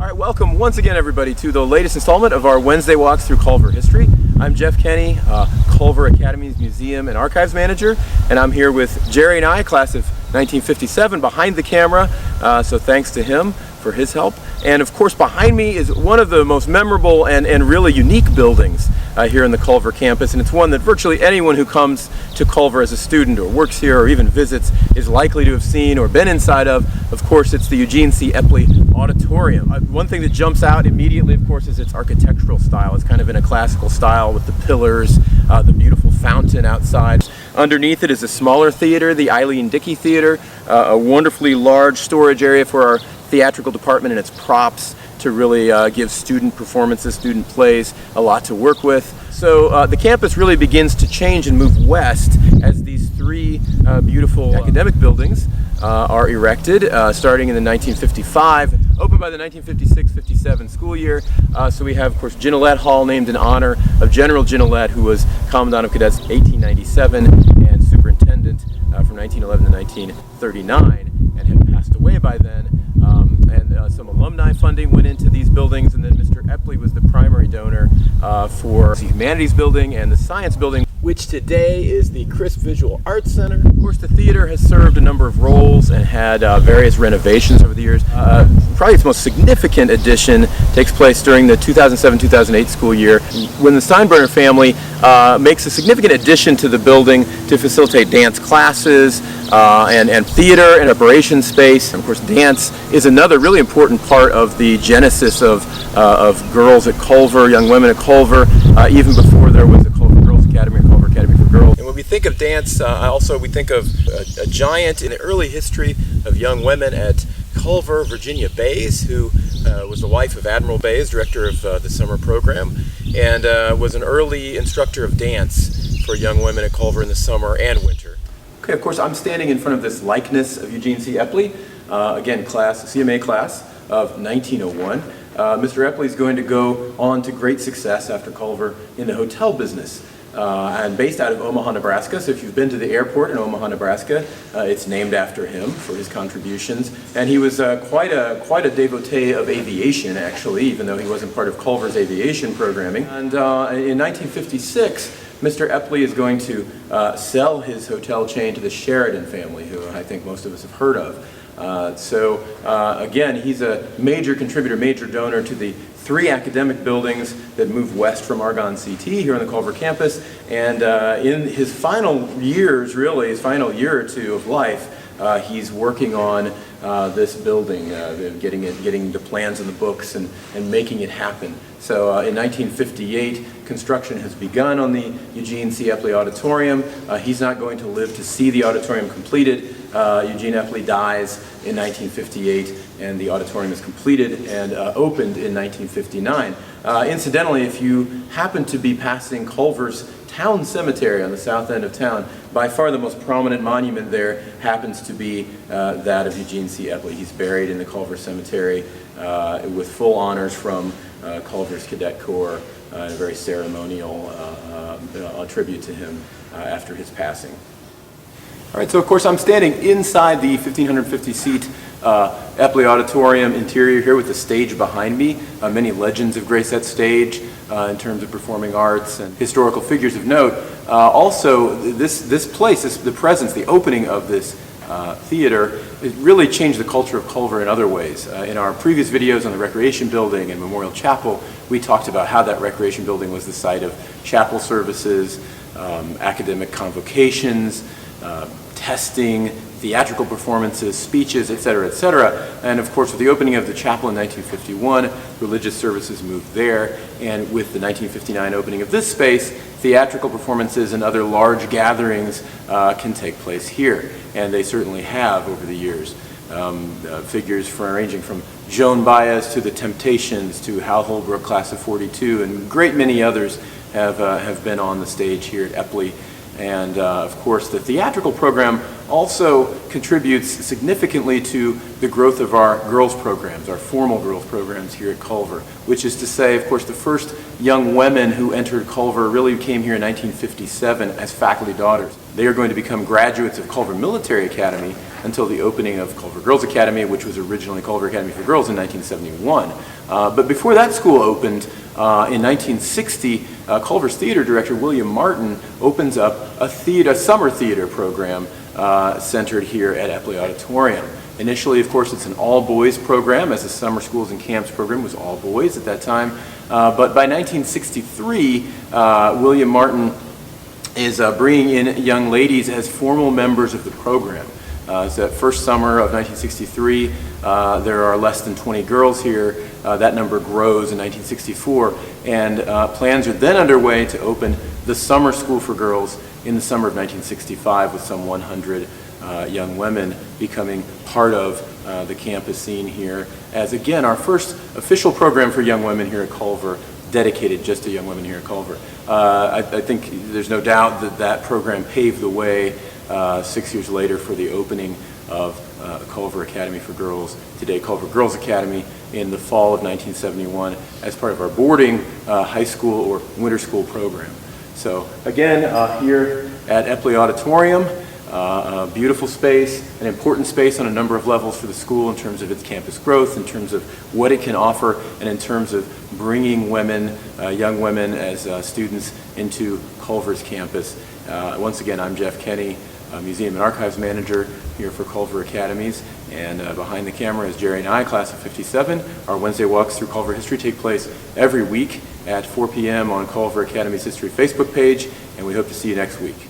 All right, welcome once again, everybody, to the latest installment of our Wednesday walks through Culver history. I'm Jeff Kenney, Culver Academies Museum and Archives Manager, and I'm here with Jerry and I, class of 1957, behind the camera, so thanks to him for his help. And of course, behind me is one of the most memorable and really unique buildings here in the Culver campus, and it's one that virtually anyone who comes to Culver as a student or works here or even visits is likely to have seen or been inside of. Of course, it's the Eugene C. Eppley Auditorium. One thing that jumps out immediately, of course, is its architectural style. It's kind of in a classical style with the pillars, the beautiful fountain outside. Underneath it is a smaller theater, the Eileen Dickey Theater, a wonderfully large storage area for our theatrical department and its props to really give student performances, student plays a lot to work with. So the campus really begins to change and move west as these three beautiful academic buildings are erected, starting in the 1955, opened by the 1956-57 school year. So we have, of course, Ginolette Hall, named in honor of General Ginolette, who was Commandant of Cadets 1897 and Superintendent from 1911 to 1939, and had passed away by then. Some alumni funding went into these buildings, and then Mr. Eppley was the primary donor for the Humanities Building and the Science Building, which today is the Crisp Visual Arts Center. Of course, the theater has served a number of roles and had various renovations over the years. Probably its most significant addition takes place during the 2007-2008 school year, when the Steinbrenner family makes a significant addition to the building to facilitate dance classes and theater and operation space. And of course, dance is another really important part of the genesis of girls at Culver, young women at Culver, even before there was a Culver Girls Academy or Culver Academy for Girls. And when we think of dance, also we think of a giant in the early history of young women at Culver, Virginia Bays, who was the wife of Admiral Bays, director of the summer program, and was an early instructor of dance for young women at Culver in the summer and winter. Okay, of course, I'm standing in front of this likeness of Eugene C. Eppley, again, CMA class of 1901. Mr. Eppley is going to go on to great success after Culver in the hotel business. And based out of Omaha, Nebraska. So if you've been to the airport in Omaha, Nebraska, it's named after him for his contributions. And he was quite a devotee of aviation, actually, even though he wasn't part of Culver's aviation programming. And in 1956, Mr. Eppley is going to sell his hotel chain to the Sheridan family, who I think most of us have heard of. So again, he's a major contributor, major donor to the three academic buildings that moved west from Argonne CT here on the Culver campus. And in his final years, really, his final year or two of life, he's working on this building, getting the plans and the books and making it happen. So in 1958, construction has begun on the Eugene C. Eppley Auditorium. He's not going to live to see the auditorium completed. Eugene Eppley dies in 1958, and the auditorium is completed and opened in 1959. Incidentally, if you happen to be passing Culver's Town Cemetery on the south end of town, by far the most prominent monument there happens to be that of Eugene C. Eppley. He's buried in the Culver Cemetery with full honors from Culver's Cadet Corps, and a very ceremonial tribute to him after his passing. All right, so of course I'm standing inside the 1,550-seat Eppley Auditorium interior here with the stage behind me. Many legends have graced that stage in terms of performing arts and historical figures of note. Also, this place, the presence, the opening of this theater, it really changed the culture of Culver in other ways. In our previous videos on the Recreation Building and Memorial Chapel, we talked about how that Recreation Building was the site of chapel services, academic convocations, testing, theatrical performances, speeches, etc., etc. And of course, with the opening of the chapel in 1951, religious services moved there. And with the 1959 opening of this space, theatrical performances and other large gatherings can take place here. And they certainly have over the years. Figures ranging from Joan Baez to the Temptations to Hal Holbrook, class of 42, and a great many others have been on the stage here at Eppley. And of course, the theatrical program also contributes significantly to the growth of our girls programs, our formal girls programs here at Culver, which is to say, of course, the first young women who entered Culver really came here in 1957 as faculty daughters. They are going to become graduates of Culver Military Academy until the opening of Culver Girls Academy, which was originally Culver Academy for Girls in 1971. But before that school opened, in 1960, Culver's theater director William Martin opens up a summer theater program centered here at Eppley Auditorium. Initially, of course, it's an all-boys program, as the summer schools and camps program was all boys at that time. But by 1963, William Martin is bringing in young ladies as formal members of the program. So that first summer of 1963, there are less than 20 girls here. That number grows in 1964, and plans are then underway to open the summer school for girls in the summer of 1965 with some 100 young women becoming part of the campus scene here as, again, our first official program for young women here at Culver, dedicated just to young women here at Culver. I think there's no doubt that that program paved the way 6 years later for the opening of Culver Academy for Girls, today Culver Girls Academy, in the fall of 1971 as part of our boarding high school or winter school program. So again, here at Eppley Auditorium, a beautiful space, an important space on a number of levels for the school in terms of its campus growth, in terms of what it can offer, and in terms of bringing women, young women as students into Culver's campus. Once again, I'm Jeff Kenney, Museum and Archives Manager here for Culver Academies, and behind the camera is Jerry and I, class of '57. Our Wednesday walks through Culver history take place every week at 4 p.m. on Culver Academy's History Facebook page, and we hope to see you next week.